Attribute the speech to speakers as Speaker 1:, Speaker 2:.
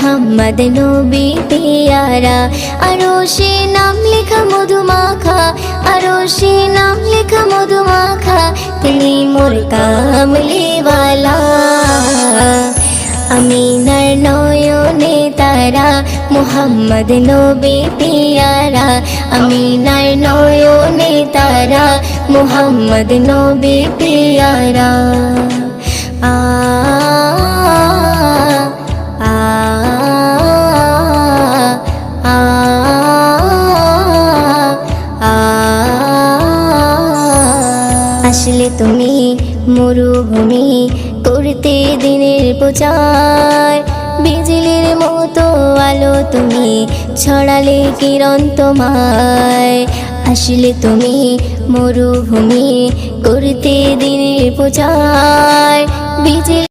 Speaker 1: মুহাম্মদ নবী পিয়ারা। আরশে নাম লেখা মধুমাখা, আরশে নাম লেখা মধুমাখা, তিনি মোর কামলিওয়ালা। আমিনার নয়নে তারা, মুহাম্মদ নবী পিয়ারা। আমিনার নয়নে তারা, মুহাম্মদ নবী পিয়ারা। আ আ আ আ আসলে তুমি মরুভূমি করতে দিনের প্রচার, বিজলির মতো আলো তুমি ছড়ালে কিরণ তোমায়। আসলে তুমি মরুভূমি করতে দিনের প্রচার, বিজলি